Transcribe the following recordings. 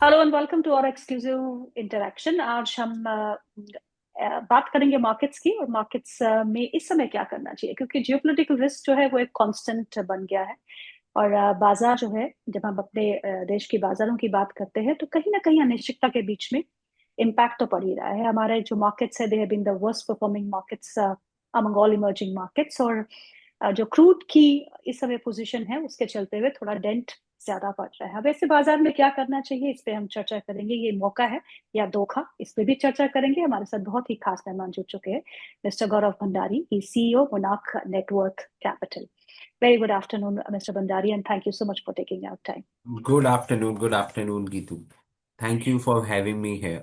Hello and welcome to our exclusive interaction. आज हम बात करेंगे मार्केट्स की, और मार्केट्स में इस समय क्या करना चाहिए, क्योंकि जियोपॉलिटिकल रिस्क जो है वो एक कांस्टेंट बन गया है। और बाजार जो है, जब हम अपने देश की बाजारों की बात करते हैं तो कहीं ना कहीं अनिश्चितता के बीच में इम्पैक्ट तो पड़ ही रहा है। हमारे जो मार्केट्स है, they have been the worst performing markets among all emerging markets. और जो क्रूड की इस समय पोजीशन है, उसके चलते हुए थोड़ा डेंट ज्यादा पड़ रहा है। अब ऐसे बाजार में क्या करना चाहिए, इस पे हम चर्चा करेंगे। ये मौका है या धोखा, इस पे भी चर्चा करेंगे। हमारे साथ बहुत ही खास मेहमान जुड़ चुके हैं, mister Gaurav Bhandari, he CEO monarch network capital. Very good afternoon mister Bhandari, and thank you so much for taking out time. Good afternoon, Gitu. Thank you for having me here.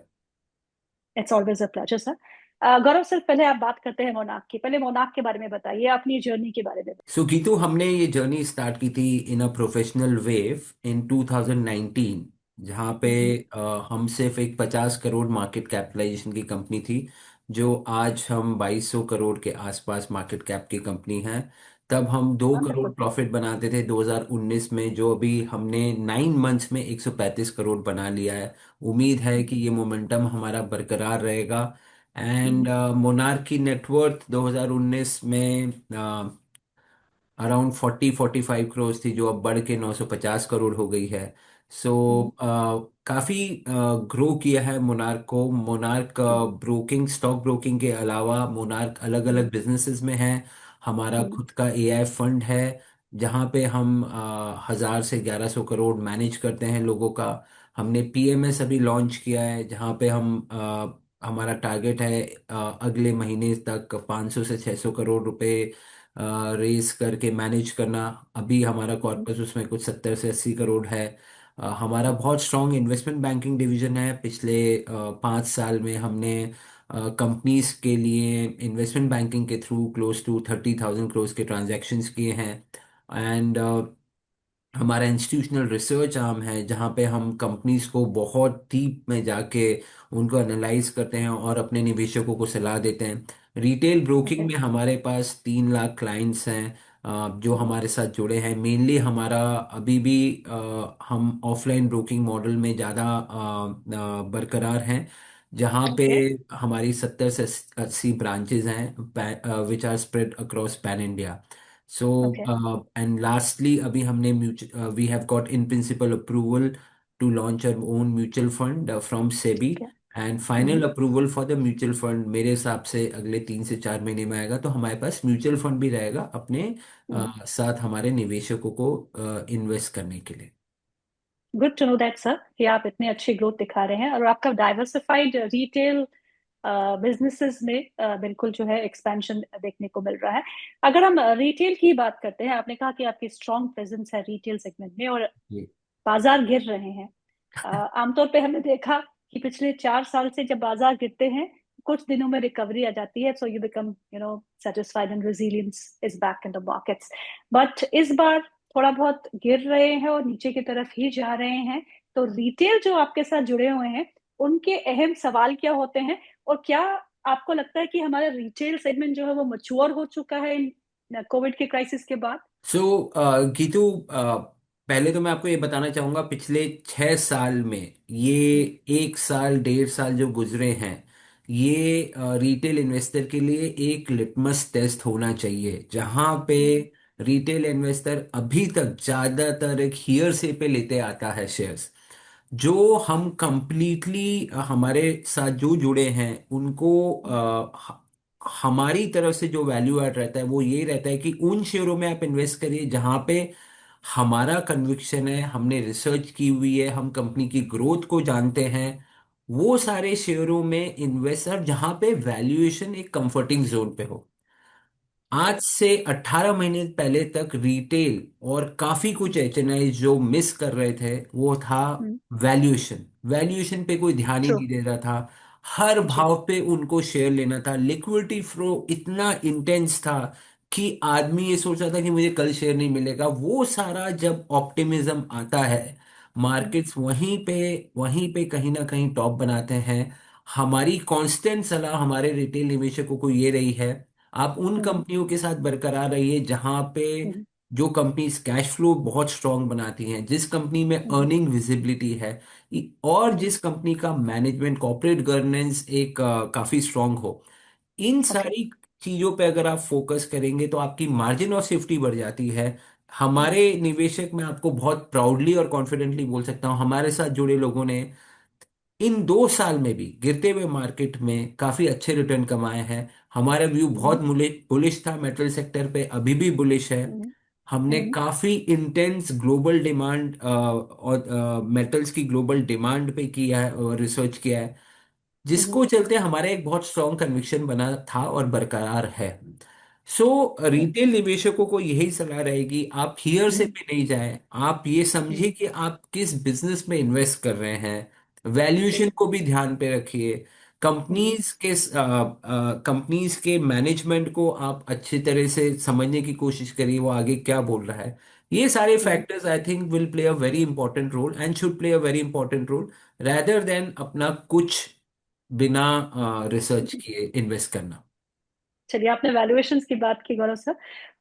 It's always a pleasure sir. Gaurav sir, पहले आप बात करते हैं monarch की। पहले monarch के बारे में बताइए, अपनी जर्नी के बारे में। सो गीतू, हमने ये जर्नी स्टार्ट की थी इन अ प्रोफेशनल वेव इन 2019, जहाँ पे हम्म। हम सिर्फ एक 50 करोड़ मार्केट कैपिटलाइजेशन की कंपनी थी, जो आज हम 2200 करोड़ के आसपास मार्केट कैप की कंपनी है। तब हम 2 करोड़ वंडरफुल। प्रॉफिट बनाते थे 2019 में, जो अभी हमने 9 मंथ्स में 135 करोड़ बना लिया है। उम्मीद है कि ये मोमेंटम हमारा बरकरार रहेगा। एंड मोनार्की नेटवर्थ 2019 में अराउंड 40-45 करोड़ थी, जो अब बढ़ के 950 करोड़ हो गई है। सो काफ़ी ग्रो किया है मोनार्क को। मोनार्क ब्रोकिंग, स्टॉक ब्रोकिंग के अलावा मोनार्क अलग अलग बिजनेसेस में है। हमारा खुद का एआई फंड है, जहाँ पे हम 1000 से 1100 करोड़ मैनेज करते हैं लोगों का। हमने पीएमएस अभी लॉन्च किया है, जहाँ पे हमारा टारगेट है अगले महीने तक 500 से 600 करोड़ रुपए रेस करके मैनेज करना। अभी हमारा कॉर्पस उसमें कुछ 70 से 80 करोड़ है। हमारा बहुत स्ट्रॉन्ग इन्वेस्टमेंट बैंकिंग डिवीजन है। पिछले 5 साल में हमने कंपनीज के लिए इन्वेस्टमेंट बैंकिंग के थ्रू क्लोज टू 30,000 करोड़ के ट्रांजैक्शंस किए हैं। एंड हमारा इंस्टीट्यूशनल रिसर्च आर्म है, जहाँ पे हम कंपनीज को बहुत डीप में जाके उनको एनालाइज करते हैं और अपने निवेशकों को सलाह देते हैं। Retail broking okay. में हमारे पास 3 लाख क्लाइंट्स हैं जो हमारे साथ जुड़े हैं। मेनली हमारा अभी भी हम ऑफलाइन ब्रोकिंग मॉडल में ज़्यादा बरकरार हैं, जहाँ पे ओके। हमारी 70 से 80 ब्रांचेज हैं which are spread across pan India. So, okay. and lastly, अभी हमने we have got in principle approval to launch our own mutual fund from SEBI, okay. and final approval for the mutual fund मेरे हिसाब से अगले 3 से 4 महीने में आएगा। तो हमारे पास म्यूचुअल फंड भी रहेगा अपने साथ हमारे निवेशकों को इन्वेस्ट करने के लिए। Good to know that sir, कि आप इतने अच्छी ग्रोथ दिखा रहे हैं और आपका डाइवर्सिफाइड रिटेल बिजनेसेस में बिल्कुल जो है एक्सपेंशन देखने को मिल रहा है। अगर हम रिटेल की बात करते हैं, आपने कहा कि आपकी स्ट्रॉन्ग प्रेजेंस है रिटेल सेगमेंट में, और जी। बाजार गिर रहे हैं। आमतौर पे हमने देखा कि पिछले 4 साल से जब बाजार गिरते हैं, कुछ दिनों में रिकवरी आ जाती है, so you become satisfied and resilience is back in the markets. But इस बार थोड़ा बहुत गिर रहे हैं और नीचे की तरफ ही जा रहे हैं। तो रिटेल जो आपके साथ जुड़े हुए हैं, उनके अहम सवाल क्या होते हैं, और क्या आपको लगता है कि हमारा रिटेल सेगमेंट जो है वो मच्योर हो चुका है इन कोविड के क्राइसिस के बाद? सो गीतू, पहले तो मैं आपको ये बताना चाहूंगा, पिछले 6 साल में ये 1 साल 1.5 साल जो गुजरे हैं, ये रिटेल इन्वेस्टर के लिए एक लिटमस टेस्ट होना चाहिए, जहां पे रिटेल इन्वेस्टर अभी तक ज्यादातर एक हियरसे पे लेते आता है शेयर्स। जो हम कंप्लीटली हमारे साथ जो जुड़े हैं उनको हमारी तरफ से जो वैल्यू ऐड रहता है वो ये रहता है कि उन शेयरों में आप इन्वेस्ट करिए जहां पे हमारा कन्विक्शन है, हमने रिसर्च की हुई है, हम कंपनी की ग्रोथ को जानते हैं। वो सारे शेयरों में इन्वेस्टर जहां पे वैल्यूएशन एक कंफर्टिंग जोन पे हो। आज से 18 महीने पहले तक रिटेल और काफी कुछ एचएनआई जो मिस कर रहे थे वो था वैल्यूएशन। वैल्यूएशन पे कोई ध्यान ही ट्रू। नहीं दे रहा था। हर जी। भाव पे उनको शेयर लेना था। लिक्विडिटी फ्लो इतना इंटेंस था कि आदमी ये सोच रहा था कि मुझे कल शेयर नहीं मिलेगा। वो सारा जब ऑप्टिमिज्म आता है, मार्केट्स वहीं पे कहीं ना कहीं टॉप बनाते हैं। हमारी कांस्टेंट सलाह हमारे रिटेल निवेशकों को ये रही है, आप उन कंपनियों के साथ बरकरार रहिए जहां पे जो कंपनीज कैश फ्लो बहुत स्ट्रांग बनाती हैं, जिस कंपनी में अर्निंग विजिबिलिटी है, और जिस कंपनी का मैनेजमेंट कॉर्पोरेट गवर्नेंस एक काफी स्ट्रांग हो, इन ओके। सारी चीजों पे अगर आप फोकस करेंगे तो आपकी मार्जिन ऑफ सेफ्टी बढ़ जाती है। हमारे निवेशक, मैं आपको बहुत प्राउडली और कॉन्फिडेंटली बोल सकता हूँ, हमारे साथ जुड़े लोगों ने इन 2 साल में भी गिरते हुए मार्केट में काफी अच्छे रिटर्न कमाए हैं। हमारा व्यू बहुत बुलिश था मेटल सेक्टर पे, अभी भी बुलिश है। हमने काफी इंटेंस ग्लोबल डिमांड और मेटल्स की ग्लोबल डिमांड पे किया है और रिसर्च किया है, जिसको चलते हमारा एक बहुत स्ट्रॉन्ग कन्विक्शन बना था और बरकरार है। सो रिटेल निवेशकों को यही सलाह रहेगी, आप हियर से भी नहीं जाएं, आप ये समझिए कि आप किस बिजनेस में इन्वेस्ट कर रहे हैं, वैल्यूएशन जी। को भी ध्यान पे रखिए, कंपनीज के मैनेजमेंट को आप अच्छी तरह से समझने की कोशिश करिए, वो आगे क्या बोल रहा है। ये सारे factors I think will play a very important role and should play a very important role, rather then अपना कुछ बिना रिसर्च किए इन्वेस्ट करना। चलिए, आपने वैल्यूएशंस की बात की गौरव सर,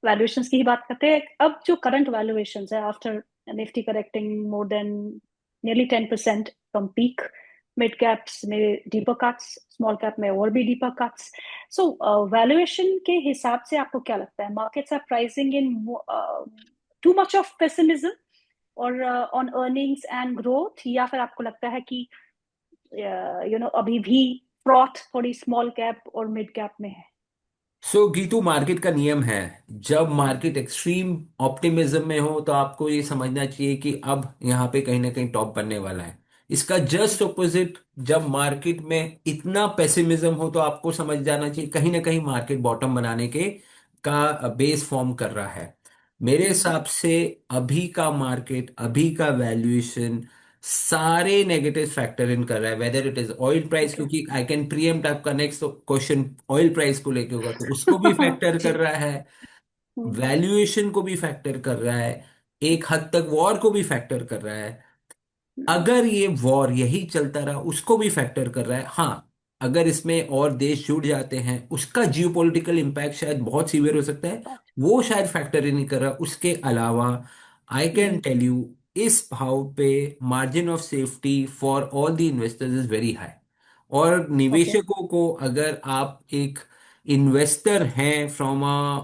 वैल्यूएशंस की ही बात करते हैं। अब जो करंट वैल्यूएशंस है after Nifty correcting more than nearly 10% from peak, mid caps में डीपर कट्स, स्मॉल कैप में और भी डीपर कट्स। सो वैल्यूएशन के हिसाब से आपको क्या लगता है, markets are pricing in too much of pessimism और ऑन अर्निंग्स एंड ग्रोथ, या फिर आपको लगता है कि अभी भी फ्रॉथ थोड़ी स्मॉल कैप और मिड कैप में है? सो गीतू, मार्केट का नियम है, जब मार्केट एक्सट्रीम ऑप्टिमिज्म में हो तो आपको ये समझना चाहिए कि अब यहाँ पे कहीं ना कहीं टॉप बनने वाला है। इसका जस्ट ऑपोजिट, जब मार्केट में इतना पेसिमिज्म हो तो आपको समझ जाना चाहिए कहीं ना कहीं मार्केट बॉटम बनाने के का बेस फॉर्म कर रहा है। मेरे हिसाब से अभी का मार्केट, अभी का वैल्यूएशन सारे नेगेटिव फैक्टर इन कर रहा है, weather it is oil price, okay. क्योंकि आई कैन प्रीएम्प्ट आपका नेक्स्ट क्वेश्चन ऑयल प्राइस को लेके होगा, तो उसको भी फैक्टर कर जी। रहा है, वैल्यूएशन को भी फैक्टर कर रहा है, एक हद तक वॉर को भी फैक्टर कर रहा है। अगर ये वॉर यही चलता रहा उसको भी फैक्टर कर रहा है। हाँ, अगर इसमें और देश जुड़ जाते हैं उसका जियोपॉलिटिकल इम्पैक्ट शायद बहुत सीवियर हो सकता है, वो शायद फैक्टर ही नहीं कर रहा। उसके अलावा आई कैन टेल यू, इस भाव पे margin of safety for all the investors is very high. और ओके। निवेशकों को, अगर आप एक इन्वेस्टर हैं from a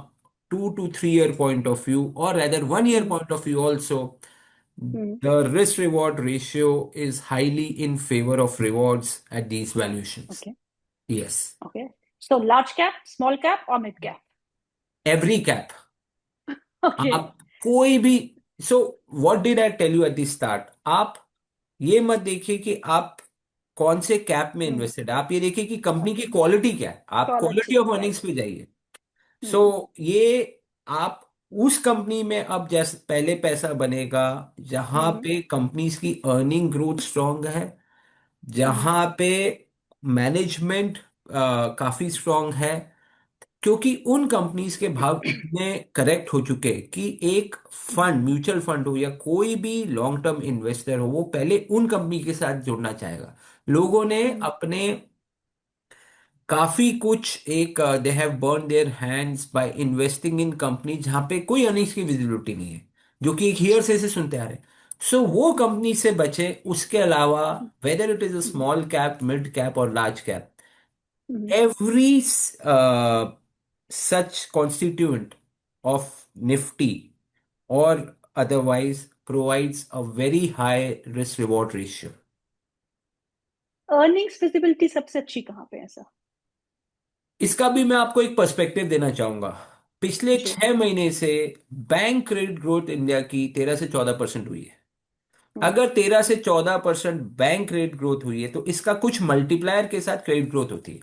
2 to 3 year point of view, और rather 1 year point of view also, the risk reward ratio is highly in favor of rewards at these valuations. Okay. Yes. Okay. So large cap, small cap और mid cap? Every cap. Okay. आप कोई भी, so what did I tell you at the start, आप ये मत देखिए कि आप कौन से कैप में इन्वेस्टेड है, आप ये देखिए कि कंपनी की ओके। क्वालिटी क्या है, आप quality quality of earnings right. पे जाइए। सो ये, आप उस कंपनी में अब जैसे पहले पैसा बनेगा जहां पे कंपनीज की अर्निंग ग्रोथ स्ट्रांग है, जहां पे मैनेजमेंट काफी स्ट्रांग है, क्योंकि उन कंपनीज के भाव इतने करेक्ट हो चुके कि एक फंड, म्यूचुअल फंड हो या कोई भी लॉन्ग टर्म इन्वेस्टर हो, वो पहले उन कंपनी के साथ जुड़ना चाहेगा। लोगों ने अपने काफी कुछ एक, they have burn their hands by investing in company जहां पे कोई अर्निंग्स की विजिबिलिटी नहीं है, जो कि एक ईयर से सुनते आ रहे हैं। सो वो कंपनी से बचे। उसके अलावा whether it is a small cap, mid cap और large cap, every such constituent of Nifty or otherwise provides a very high risk reward ratio. Earnings visibility सबसे अच्छी कहाँ पे है सर? इसका भी मैं आपको एक पर्सपेक्टिव देना चाहूंगा। पिछले जी। 6 महीने से बैंक क्रेडिट ग्रोथ इंडिया की 13 से 14% हुई है। हम्म। अगर 13 से 14% बैंक क्रेडिट ग्रोथ हुई है तो इसका कुछ मल्टीप्लायर के साथ क्रेडिट ग्रोथ होती है।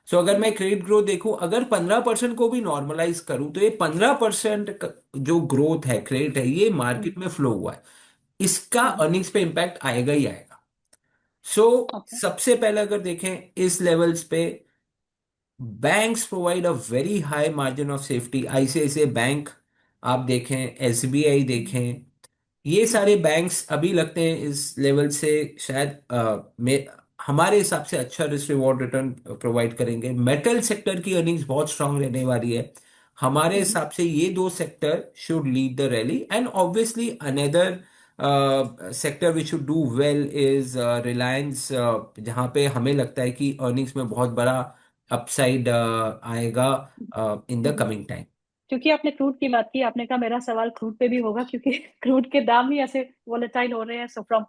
सो अगर मैं क्रेडिट ग्रोथ देखूं, अगर 15% को भी नॉर्मलाइज करूं तो ये 15% जो ग्रोथ है, क्रेडिट है, ये मार्केट में फ्लो हुआ है, इसका अर्निंग्स पे इंपैक्ट आएगा ही आएगा। So okay. सबसे पहले अगर देखें इस लेवल्स पे, banks provide a very high margin of safety. ICICI bank आप देखें, एसबीआई देखें, ये सारे बैंक्स अभी लगते हैं इस लेवल से शायद हमारे हिसाब से अच्छा रिस्क रिवॉर्ड रिटर्न प्रोवाइड करेंगे। मेटल सेक्टर की अर्निंग्स बहुत स्ट्रांग रहने वाली है। हमारे हम्म, हिसाब से ये दो sector should lead the rally, and obviously another sector which should do well is Reliance, जहाँ पे हमें लगता है कि अर्निंग्स में बहुत बड़ा अपसाइड आएगा in the hmm. Coming time. क्योंकि आपने क्रूड की बात की, आपने कहा मेरा सवाल क्रूड पे भी होगा, क्योंकि क्रूड के दाम ही ऐसे वोलेटाइल हो रहे हैं। So from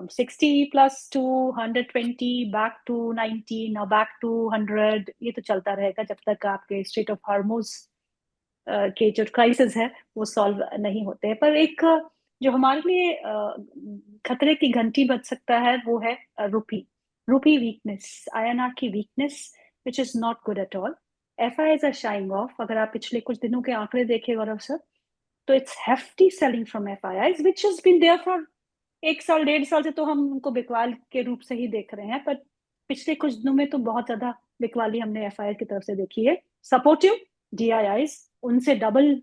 60 plus to 120, back to 90, now back to 100। ये तो चलता रहेगा जब तक आपके स्ट्रेट ऑफ हार्मोज के जो क्राइसिस है वो सॉल्व नहीं होते हैं। पर एक जो हमारे लिए खतरे की घंटी बज सकता है वो है रुपी। रुपी वीकनेस, आईएनआर की weakness, which is not good at all. FIIs are shying off. अगर आप पिछले कुछ दिनों के आंकड़े देखें गौरव सर, तो it's hefty selling from FIIs which has been there for 1 साल 1.5 साल से। तो हम उनको बिकवाल के रूप से ही देख रहे हैं, पर पिछले कुछ दिनों में तो बहुत ज्यादा बिकवाली हमने एफआईआर की तरफ से देखी है। सपोर्टिव डीआईआईज उनसे डबल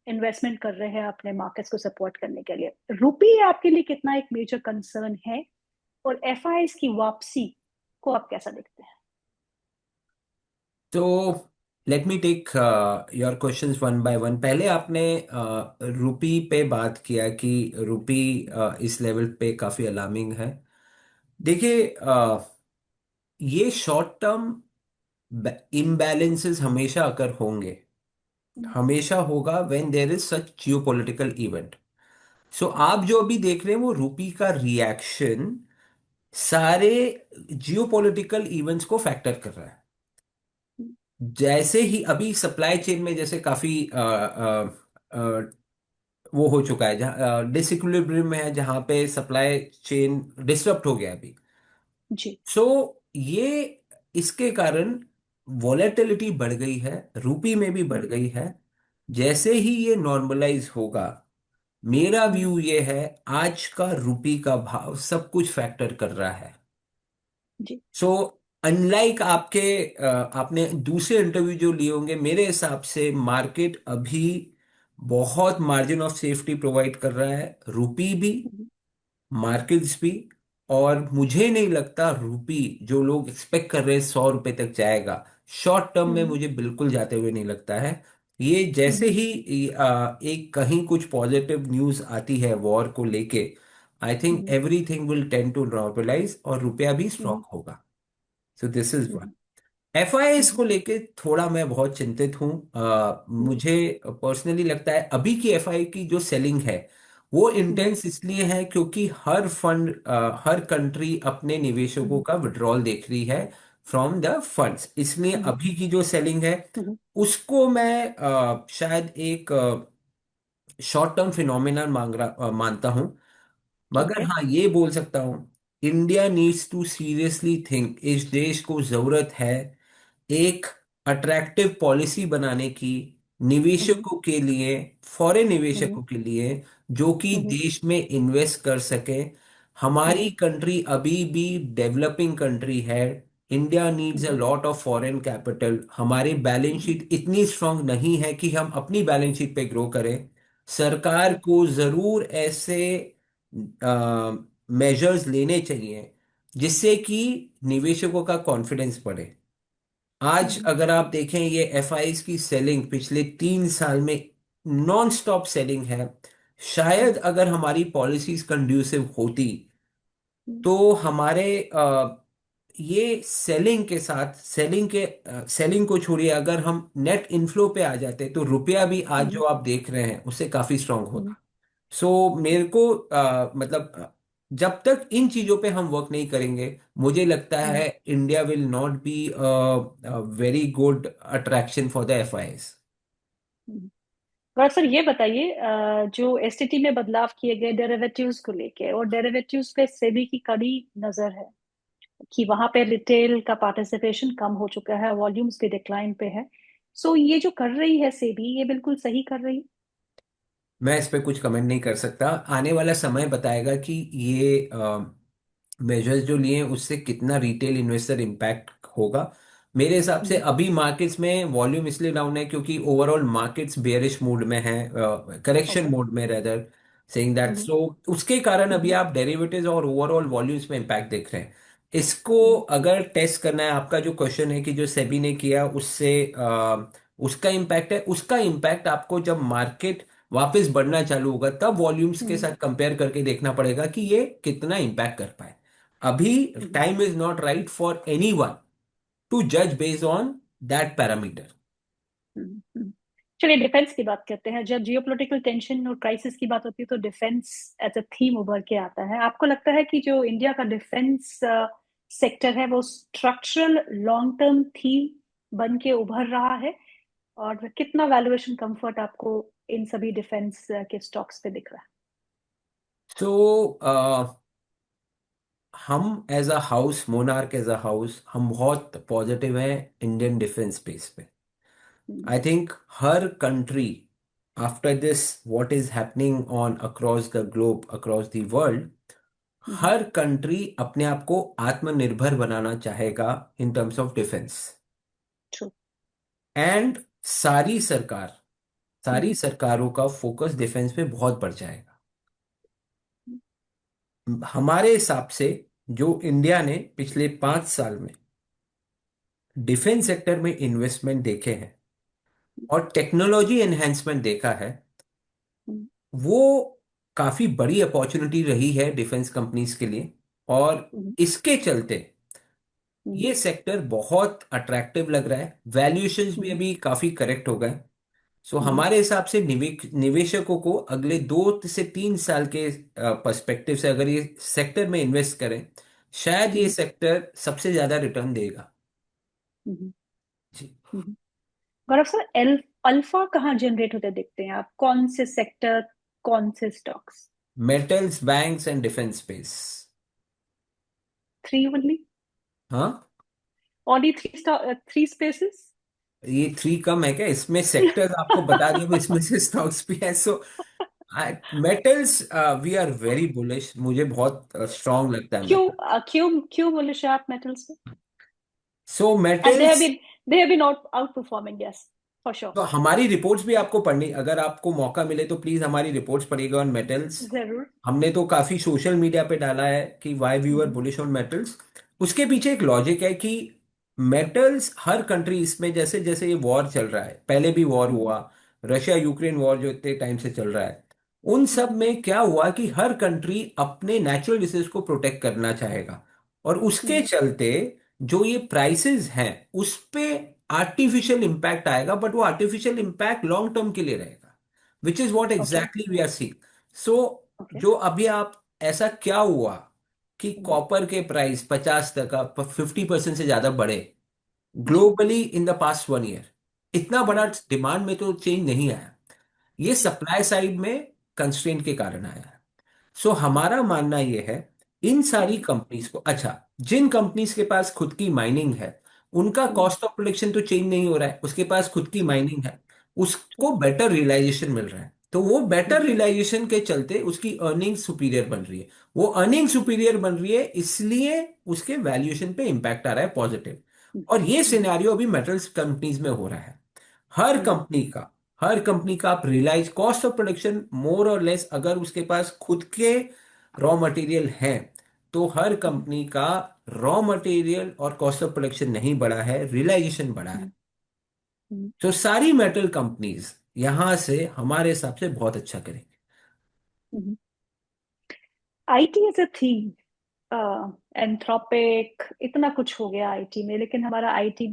इन्वेस्टमेंट कर रहे हैं अपने मार्केट्स को सपोर्ट करने के लिए। रुपी आपके लिए कितना एक मेजर कंसर्न है, और एफआईआईज की वापसी को आप कैसा देखते हैं? तो let me take your questions one by one. पहले आपने रुपी पे बात किया कि रुपी इस लेवल पे काफी अलार्मिंग है। देखिए, ये शॉर्ट टर्म इम्बैलेंसेस हमेशा अगर होंगे, हमेशा होगा when there is such geopolitical event. So आप जो अभी देख रहे हैं वो रुपी का रिएक्शन सारे जियोपॉलिटिकल इवेंट्स को फैक्टर कर रहा है। जैसे ही अभी सप्लाई चेन में जैसे काफी वो हो चुका है, जहाँ डिसइक्विलिब्रियम में है, जहां पे सप्लाई चेन डिसरप्ट हो गया अभी। जी। सो ये इसके कारण वॉलेटिलिटी बढ़ गई है, रुपी में भी बढ़ गई है। जैसे ही ये नॉर्मलाइज होगा, मेरा व्यू ये है, आज का रुपी का भाव सब कुछ फैक्टर कर रहा है। जी। सो अनलाइक आपके आपने दूसरे इंटरव्यू जो लिए होंगे, मेरे हिसाब से मार्केट अभी बहुत मार्जिन ऑफ सेफ्टी प्रोवाइड कर रहा है, रुपी भी, मार्केट्स भी। और मुझे नहीं लगता रुपी जो लोग एक्सपेक्ट कर रहे हैं 100 रुपए तक जाएगा, शॉर्ट टर्म में मुझे बिल्कुल जाते हुए नहीं लगता है। ये जैसे ही एक कहीं कुछ पॉजिटिव न्यूज आती है वॉर को लेके, I think everything will tend to normalize और रुपया भी स्ट्रांग होगा। So this is one. FIIs को लेके थोड़ा मैं बहुत चिंतित हूँ। मुझे पर्सनली लगता है अभी की एफआई की जो सेलिंग है वो इंटेंस इसलिए है क्योंकि हर फंड, हर कंट्री अपने निवेशकों का विड्रॉल देख रही है फ्रॉम द फंड्स, इसलिए अभी की जो सेलिंग है उसको मैं शायद एक शॉर्ट टर्म फिनोमिना मानता हूँ। ठीक मगर है। हाँ, ये बोल सकता हूँ, India needs to seriously think, इस देश को जरूरत है एक अट्रैक्टिव पॉलिसी बनाने की, निवेशकों के लिए, फॉरेन निवेशकों के लिए, जो कि देश में इन्वेस्ट कर सके। हमारी कंट्री अभी भी डेवलपिंग कंट्री है। India needs a lot of foreign capital. हमारी बैलेंस शीट इतनी स्ट्रांग नहीं है कि हम अपनी बैलेंस शीट पे ग्रो करें। सरकार को जरूर ऐसे मेजर्स लेने चाहिए जिससे कि निवेशकों का कॉन्फिडेंस बढ़े। आज अगर आप देखें, ये एफआईज की सेलिंग पिछले 3 साल में नॉन स्टॉप सेलिंग है। शायद अगर हमारी पॉलिसीज कंड्यूसिव होती तो हमारे ये सेलिंग के साथ, सेलिंग को छोड़िए, अगर हम नेट इनफ्लो पे आ जाते तो रुपया भी आज जो आप देख रहे हैं उससे काफी स्ट्रांग होता। सो मेरे को मतलब जब तक इन चीजों पे हम वर्क नहीं करेंगे, मुझे लगता है India will not be very good attraction for the FIS. और सर ये बताइए, जो एसटीटी में बदलाव किए गए डेरिवेटिव्स को लेके, और डेरिवेटिव्स पे सेबी की कड़ी नजर है कि वहां पे रिटेल का पार्टिसिपेशन कम हो चुका है, वॉल्यूम्स भी डिक्लाइन पे है। सो ये जो कर रही है सेबी, ये बिल्कुल सही कर रही है? मैं इस पे कुछ कमेंट नहीं कर सकता। आने वाला समय बताएगा कि ये मेजर्स जो लिए हैं उससे कितना रिटेल इन्वेस्टर इम्पैक्ट होगा। मेरे हिसाब से हम्म। अभी मार्केट्स में वॉल्यूम इसलिए डाउन है क्योंकि ओवरऑल मार्केट्स बेयरिश मूड में है, करेक्शन ओके। मोड में रेदर सेइंग दैट। सो उसके कारण अभी हम्म। आप डेरिवेटिव्स और ओवरऑल वॉल्यूम्स में इम्पैक्ट देख रहे हैं। इसको हम्म। अगर टेस्ट करना है, आपका जो क्वेश्चन है कि जो सेबी ने किया उससे उसका इम्पैक्ट है। उसका इम्पैक्ट आपको जब मार्केट वापस बढ़ना चालू होगा तब वॉल्यूम्स के हम्म साथ कंपेयर करके देखना पड़ेगा कि ये कितना इम्पैक्ट कर पाए। अभी hmm time is not right for any one to जज based on that parameter. Hmm. चलिए डिफेंस की बात करते हैं। जब जियोपॉलिटिकल टेंशन और क्राइसिस की बात होती है तो डिफेंस एज अ थीम उभर के आता है। आपको लगता है कि जो इंडिया का डिफेंस सेक्टर है वो स्ट्रक्चरल लॉन्ग टर्म थीम बन के उभर रहा है? और कितना वैल्यूएशन कंफर्ट आपको इन सभी डिफेंस के स्टॉक्स पे दिख रहा तो हम as a house, Monarch as a house, हम बहुत पॉजिटिव हैं इंडियन डिफेंस स्पेस पे। है? आई थिंक हर country after this what is happening on across the globe, across the world, हर कंट्री अपने आप को आत्मनिर्भर बनाना चाहेगा in terms of defence. True. And सारी सरकार, सारी सरकारों का फोकस डिफेंस पे बहुत बढ़ जाएगा। हमारे हिसाब से जो इंडिया ने पिछले 5 साल में डिफेंस सेक्टर में इन्वेस्टमेंट देखे हैं और टेक्नोलॉजी एनहेंसमेंट देखा है, वो काफी बड़ी अपॉर्चुनिटी रही है डिफेंस कंपनीज के लिए। और इसके चलते ये सेक्टर बहुत अट्रैक्टिव लग रहा है। वैल्यूएशंस भी अभी काफी करेक्ट हो गए। सो हमारे हिसाब से निवेशकों को अगले 2 से 3 साल के पर्सपेक्टिव से अगर ये सेक्टर में इन्वेस्ट करें, शायद ये सेक्टर सबसे ज्यादा रिटर्न देगा। जी। गौरव सर, अल्फा कहाँ जनरेट होते दिखते हैं आप? कौन से सेक्टर, कौन से stocks? Metals, banks and defence space. Three only? हाँ। Only three spaces? ये 3 कम है क्या? इसमें सेक्टर्स आपको बता दिए, वो इसमें से स्टॉक्स भी है। So metals, we are very bullish, मुझे बहुत स्ट्रांग लगता है क्यों मेटल। क्यों क्यों बोले आप मेटल्स पे? So and metals, they have been outperforming, yes, for sure. तो हमारी रिपोर्ट्स भी आपको पढ़नी, अगर आपको मौका मिले तो प्लीज हमारी रिपोर्ट्स पढ़िएगा ऑन मेटल्स। जरूर। हमने तो काफी सोशल मीडिया पे डाला है कि why we are bullish on metals. उसके पीछे एक लॉजिक है कि मेटल्स हर कंट्री इसमें, जैसे जैसे ये वॉर चल रहा है, पहले भी वॉर हुआ, रशिया यूक्रेन वॉर जो इतने टाइम से चल रहा है, उन सब में क्या हुआ कि हर कंट्री अपने नेचुरल रिसोर्स को प्रोटेक्ट करना चाहेगा। और उसके चलते जो ये प्राइसेस हैं उस पे आर्टिफिशियल इंपैक्ट आएगा, बट वो आर्टिफिशियल इंपैक्ट लॉन्ग टर्म के लिए रहेगा, which is what okay. Exactly we are seeing. So okay. जो अभी आप, ऐसा क्या हुआ कि कॉपर के प्राइस 50% से ज्यादा बढ़े जी। Globally in the past 1 year? इतना बड़ा डिमांड में तो चेंज नहीं आया, ये जी। सप्लाई साइड में कंस्ट्रेंट के कारण आया है। सो हमारा मानना यह है, इन सारी कंपनीज को, अच्छा, जिन कंपनीज के पास खुद की माइनिंग है उनका कॉस्ट ऑफ प्रोडक्शन तो चेंज नहीं हो रहा है, उसके पास खुद की माइनिंग है, उसको बेटर रियलाइजेशन मिल रहा है, तो वो बेटर रियलाइजेशन के चलते उसकी अर्निंग सुपीरियर बन रही है। वो अर्निंग सुपीरियर बन रही है, इसलिए उसके वैल्यूएशन पे इंपैक्ट आ रहा है पॉजिटिव। और ये सिनेरियो अभी मेटल्स कंपनीज में हो रहा है। हर कंपनी का, हर कंपनी का आप रियलाइज कॉस्ट ऑफ प्रोडक्शन मोर और लेस, अगर उसके पास खुद के रॉ मटेरियल है, तो हर कंपनी का रॉ मटेरियल और कॉस्ट ऑफ प्रोडक्शन नहीं बढ़ा है, रियलाइजेशन बढ़ा है। तो सारी मेटल कंपनीज यहां से हमारे हिसाब से बहुत अच्छा करेंगे। IT as a theme, Anthropic, इतना कुछ हो गया आईटी में, लेकिन हमारा IT,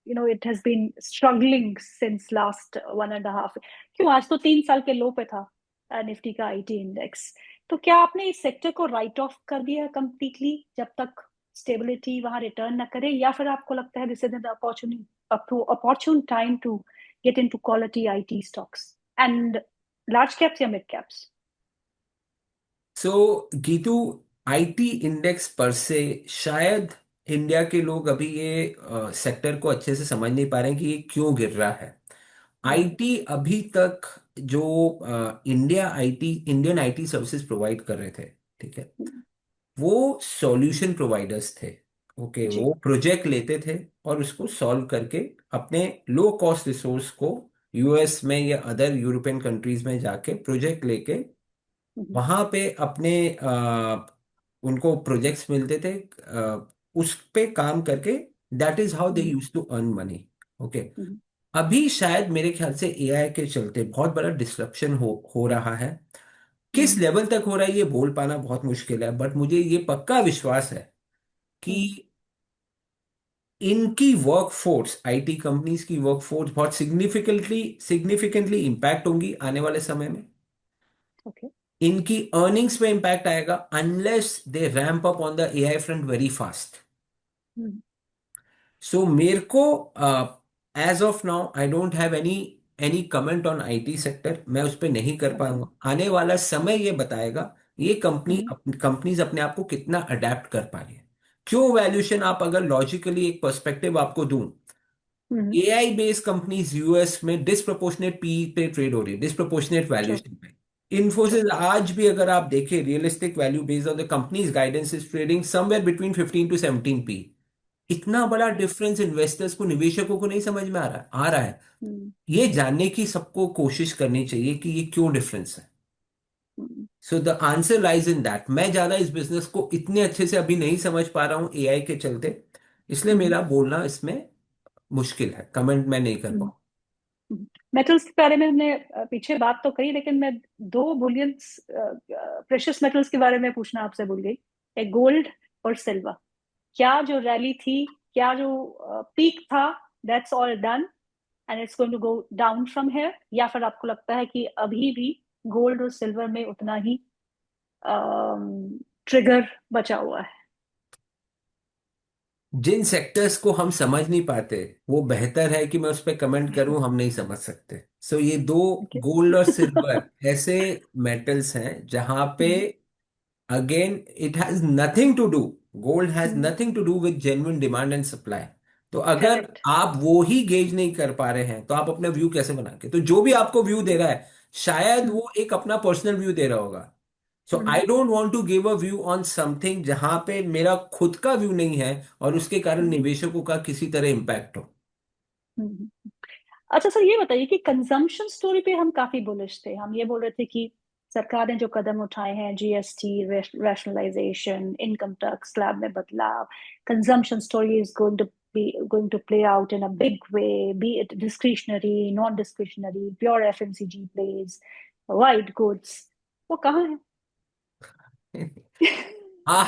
it has been struggling since last 1.5। क्यों? आज तो 3 साल के लो पे था निफ्टी का आईटी इंडेक्स। तो क्या आपने इस सेक्टर को राइट ऑफ कर दिया कंप्लीटली जब तक स्टेबिलिटी वहां रिटर्न न करे, या फिर आपको लगता है this is an opportune time to get into quality IT stocks and large caps या mid caps? So Geetu, IT index पर से शायद इंडिया के लोग अभी ये सेक्टर को अच्छे से समझ नहीं पा रहे हैं कि ये क्यों गिर रहा है। आईटी अभी तक जो इंडियन आईटी सर्विसेज प्रोवाइड कर रहे थे, ठीक है, वो सॉल्यूशन प्रोवाइडर्स थे। ओके, जी। वो प्रोजेक्ट लेते थे और उसको सॉल्व करके अपने लो कॉस्ट रिसोर्स को यूएस में या अदर यूरोपियन कंट्रीज में जाके प्रोजेक्ट लेके वहां पे अपने उनको प्रोजेक्ट्स मिलते थे, उस पे काम करके, that is how they use to earn money. Okay. अभी शायद मेरे ख्याल से एआई के चलते बहुत बड़ा डिस्ट्रप्शन हो रहा है। किस हम्म। लेवल तक हो रहा है ये बोल पाना बहुत मुश्किल है, बट मुझे ये पक्का विश्वास है कि हम्म। इनकी वर्कफोर्स, आईटी कंपनीज की वर्कफोर्स बहुत सिग्निफिकेंटली सिग्निफिकेंटली इंपैक्ट होंगी आने वाले समय में। ओके। इनकी अर्निंग्स पे इंपैक्ट आएगा unless they ramp up on the AI front very fast. Hmm. So मेरे को as of now I don't have any any comment on IT sector, मैं उस पर नहीं कर ओके। पाऊंगा। आने वाला समय ये बताएगा ये हम्म। कंपनीज अपने आप को कितना अडेप्ट कर पा रही है। क्यों वैल्यूएशन, आप अगर लॉजिकली एक पर्सपेक्टिव आपको दूं, हम्म। एआई बेस्ड कंपनीज यूएस में डिस्प्रोपोर्शनेट पी पे ट्रेड हो रही है, डिस्प्रोपोर्शनेट ट्रू। वैल्यूएशन पे। ट्रू। इन्फोसिस आज भी अगर आप देखें realistic value based on the companies guidance is trading somewhere between 15 to 17 P. इतना बड़ा डिफरेंस इन्वेस्टर्स को, निवेशकों को नहीं समझ में आ रहा है। हम्म। ये जानने की सबको कोशिश करनी चाहिए कि ये क्यों डिफरेंस है। Hmm. So the answer lies in that. मैं ज्यादा इस बिजनेस को इतने अच्छे से अभी नहीं समझ पा रहा हूं एआई के चलते, इसलिए हम्म। मेरा बोलना इसमें मुश्किल है, कमेंट मैं नहीं कर पाऊँ। मेटल्स के बारे में हमने पीछे बात तो करी, लेकिन मैं दो बुलियंस, प्रेशियस मेटल्स के बारे में पूछना आपसे भूल गई। एक गोल्ड और सिल्वर, क्या जो रैली थी, क्या जो पीक था, that's all done and it's going to go down from here, या फिर आपको लगता है कि अभी भी गोल्ड और सिल्वर में उतना ही ट्रिगर बचा हुआ है? जिन सेक्टर्स को हम समझ नहीं पाते, वो बेहतर है कि मैं उस पर कमेंट करूं, हम नहीं समझ सकते। सो ये दो, ओके। गोल्ड और सिल्वर, ऐसे मेटल्स हैं जहां पे again it has nothing to do, gold has nothing to do with genuine demand and supply. तो अगर करेक्ट। आप वो ही गेज नहीं कर पा रहे हैं तो आप अपना व्यू कैसे बनाएंगे? तो जो भी आपको व्यू दे रहा है, शायद वो एक अपना पर्सनल व्यू दे रहा होगा। So I don't want to give a view on something जहां पे मेरा खुद का व्यू नहीं है और उसके कारण निवेशकों का किसी तरह इंपैक्ट हो। अच्छा सर, ये बताइए कि कंजम्पशन स्टोरी पे हम काफी बुलिश थे। हम ये बोल रहे थे कि सरकार ने जो कदम उठाए हैं, GST rationalisation, income tax slab में बदलाव, consumption story is going to play out in a big way, be it discretionary, non discretionary, pure FMCG plays, white goods, वो कहाँ है? आ,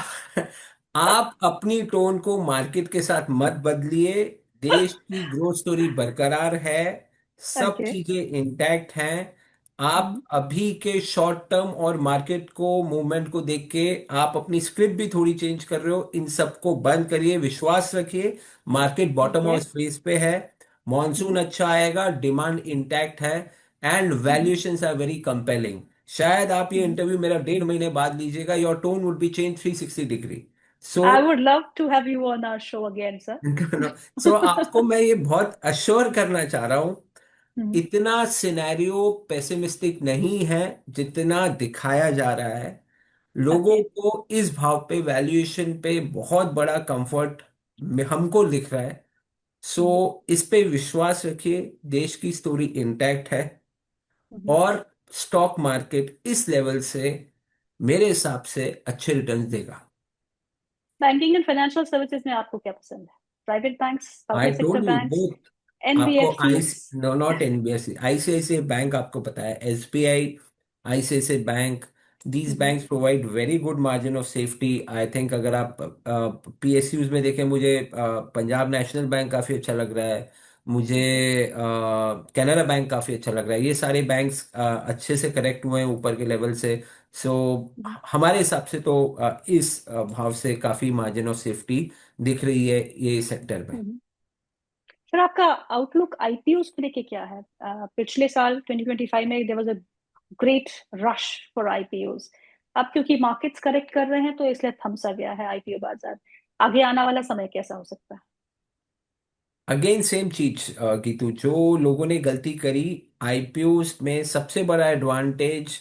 आप अपनी टोन को मार्केट के साथ मत बदलिए। देश की ग्रोथ स्टोरी बरकरार है, सब ओके। चीजें इंटैक्ट हैं। आप अभी के शॉर्ट टर्म और मार्केट को मूवमेंट को देख के आप अपनी स्क्रिप्ट भी थोड़ी चेंज कर रहे हो, इन सबको बंद करिए, विश्वास रखिए। Market bottom okay. Of phase पे है, मॉनसून अच्छा आएगा, डिमांड इंटैक्ट है, and valuations are very compelling. शायद आप ये इंटरव्यू मेरा 1.5 महीने बाद लीजिएगा, your tone would be change 360 degree. So I would love to have you on our show again sir. So आपको मैं ये बहुत अश्योर करना चाह रहा हूं, इतना सिनेरियो पेसिमिस्टिक नहीं है जितना दिखाया जा रहा है। लोगों ओके। को इस भाव पे, वैल्यूएशन पे बहुत बड़ा कंफर्ट हमको दिख रहा है। सो इस पे विश्वास रखिए, देश की स्टोरी इंटैक्ट है, और स्टॉक मार्केट इस लेवल से मेरे हिसाब से अच्छे रिटर्न्स देगा। बैंकिंग एंड फाइनेंशियल सर्विसेज में आपको क्या पसंद है? Private banks, I public sector told you banks, both. आपको I, NBFCs? No not NBFC, ICICI bank आपको पता है, SBI, ICICI bank, these banks provide very good margin of safety. I think अगर आप पीएसयूज में देखें, मुझे पंजाब नेशनल बैंक काफी अच्छा लग रहा है, मुझे कैनरा बैंक काफी अच्छा लग रहा है। ये सारे बैंक्स अच्छे से करेक्ट हुए हैं ऊपर के लेवल से। सो हमारे हिसाब से तो इस भाव से काफी मार्जिन ऑफ सेफ्टी दिख रही है ये सेक्टर में। सर, आपका आउटलुक आईपीओ को लेके क्या है? पिछले साल 2025 में there was a great rush for IPOs. अब क्योंकि मार्केट्स करेक्ट कर रहे हैं तो इसलिए थम सा गया है आईपीओ बाजार। आगे आने वाला समय कैसा हो सकता है? अगेन सेम चीज गीतू, जो लोगों ने गलती करी, आईपीओ में सबसे बड़ा एडवांटेज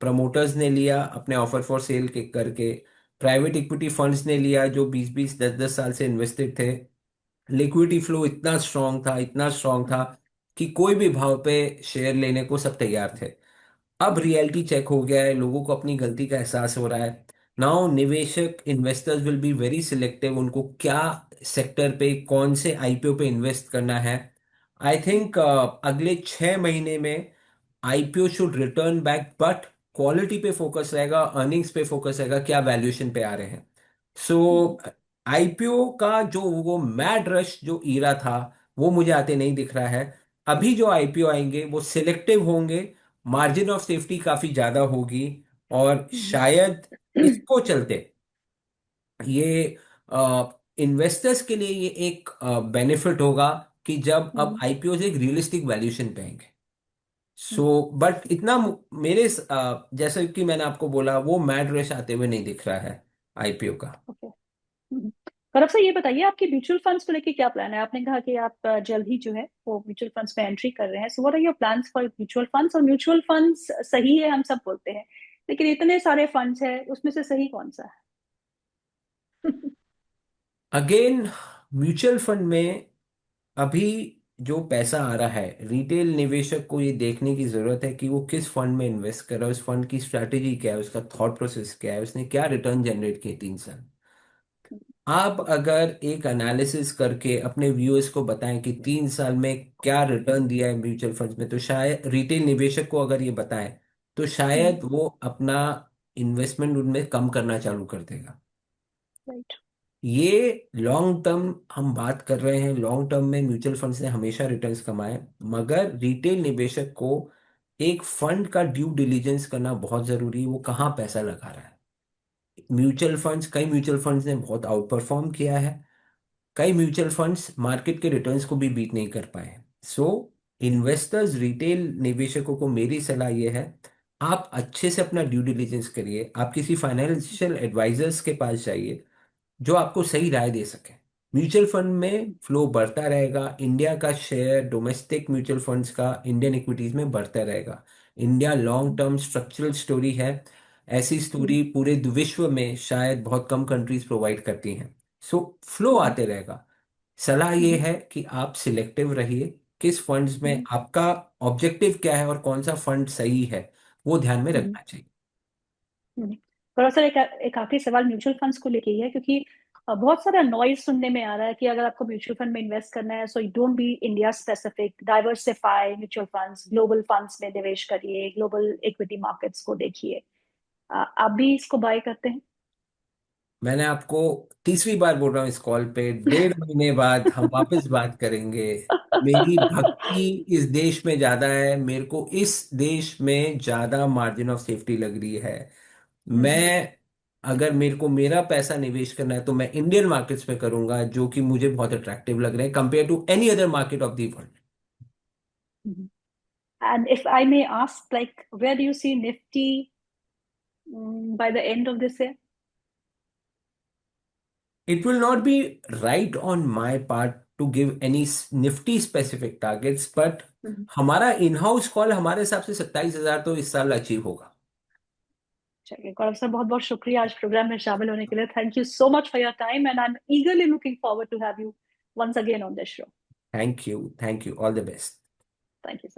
प्रमोटर्स ने लिया अपने ऑफर फॉर सेल के करके, प्राइवेट इक्विटी फंड्स ने लिया जो 20-20 10-10 साल से इन्वेस्टेड थे। लिक्विडिटी फ्लो इतना स्ट्रांग था, इतना स्ट्रांग था कि कोई भी भाव पे शेयर लेने को सब तैयार थे। अब रियलिटी चेक हो गया है, लोगों को अपनी गलती का एहसास हो रहा है। नाउ निवेशक, investors will be very selective, उनको क्या सेक्टर पे, कौन से आईपीओ पे इन्वेस्ट करना है। आई थिंक अगले 6 महीने में IPO should return back, but quality पे फोकस रहेगा, अर्निंग्स पे फोकस रहेगा, क्या वैल्यूएशन पे आ रहे हैं। सो आईपीओ का जो वो मैड रश जो ईरा था, वो मुझे आते नहीं दिख रहा है। अभी जो आईपीओ आएंगे वो सिलेक्टिव होंगे, मार्जिन ऑफ सेफ्टी काफी ज्यादा होगी, और शायद इसको चलते ये इन्वेस्टर्स के लिए ये एक बेनिफिट होगा कि जब अब आईपीओ एक रियलिस्टिक वैल्यूएशन पे आएंगे। सो बट इतना मेरे जैसे कि मैंने आपको बोला, वो मैड रश आते हुए नहीं दिख रहा है आईपीओ का। ओके। गौरव सर, ये बताइए आपकी म्यूचुअल फंड्स को लेके क्या प्लान है? आपने कहा कि आप जल्द ही जो है वो म्यूचुअल फंड्स में एंट्री कर रहे हैं, so what are your plans for mutual funds? और म्यूचुअल फंड्स सही है हम सब बोलते हैं, लेकिन इतने सारे फंड्स हैं, उसमें से सही कौन सा है? अगेन, म्यूचुअल फंड में अभी जो पैसा आ रहा है, रिटेल निवेशक को ये देखने की जरूरत है कि वो किस फंड में इन्वेस्ट कर रहा है, उस फंड की स्ट्रैटेजी क्या है, उसका थॉट प्रोसेस क्या है, उसने क्या रिटर्न जनरेट किए 3 साल। आप अगर एक एनालिसिस करके अपने व्यूअर्स को बताएं कि 3 साल में क्या रिटर्न दिया है म्यूचुअल फंड्स में, तो शायद रिटेल निवेशक को अगर ये बताएं, तो शायद वो अपना इन्वेस्टमेंट उनमें कम करना चालू कर देगा। राइट। ये लॉन्ग टर्म हम बात कर रहे हैं, लॉन्ग टर्म में म्यूचुअल फंड्स ने हमेशा रिटर्न्स कमाए, मगर रिटेल निवेशक को एक फंड का ड्यू डिलीजेंस करना बहुत जरूरी है, वो कहाँ पैसा लगा रहा है। म्यूचुअल फंड्स, कई म्यूचुअल फंड्स ने बहुत आउट परफॉर्म किया है, कई म्यूचुअल फंड्स मार्केट के रिटर्न्स को भी बीट नहीं कर पाए। सो इन्वेस्टर्स, रिटेल निवेशकों को मेरी सलाह यह है, आप अच्छे से अपना ड्यू डिलीजेंस करिए, आप किसी फाइनेंशियल एडवाइजर्स के पास जाइए जो आपको सही राय दे सके। म्यूचुअल फंड में फ्लो बढ़ता रहेगा, इंडिया का शेयर डोमेस्टिक म्यूचुअल फंड्स का इंडियन इक्विटीज में बढ़ता रहेगा। India long term structural story है, ऐसी स्टोरी पूरे विश्व में शायद बहुत कम कंट्रीज प्रोवाइड करती हैं। सो फ्लो आते रहेगा। सलाह ये है कि आप सिलेक्टिव रहिए, किस फंड्स में आपका ऑब्जेक्टिव क्या है और कौन सा फंड सही है, वो ध्यान में रखना चाहिए। थोड़ा सा एक आखिरी सवाल म्यूचुअल फंड्स को लेके ही है, क्योंकि बहुत सारा नॉइज सुनने में आ रहा है कि अगर आपको म्यूचुअल फंड में इन्वेस्ट करना है, so you don't be India specific, diversify mutual funds, global funds में निवेश करिए, ग्लोबल इक्विटी मार्केट्स को देखिए। आप भी इसको बाय करते हैं? मैंने आपको तीसरी बार बोल रहा हूँ इस कॉल पे, 1.5 महीने बाद हम वापस बात करेंगे। मेरी भक्ति इस देश में ज्यादा है, मेरे को इस देश में ज्यादा मार्जिन ऑफ सेफ्टी लग रही है। मैं, अगर मेरे को मेरा पैसा निवेश करना है तो मैं इंडियन मार्केट्स में करूंगा, जो कि मुझे बहुत अट्रैक्टिव लग रहे हैं compare to any other market of the world. And if I may ask, like, where do you see Nifty by the end of this year? It will not be right on my part to give any nifty specific targets, but हमारा in house call हमारे हिसाब से 27,000 तो इस साल achieve होगा। चलिए गौरव sir, बहुत बहुत शुक्रिया आज प्रोग्राम में शामिल होने के लिए। Thank you so much for your time, and I am eagerly looking forward to have you once again on this show. Thank you, thank you, all the best. Thank you so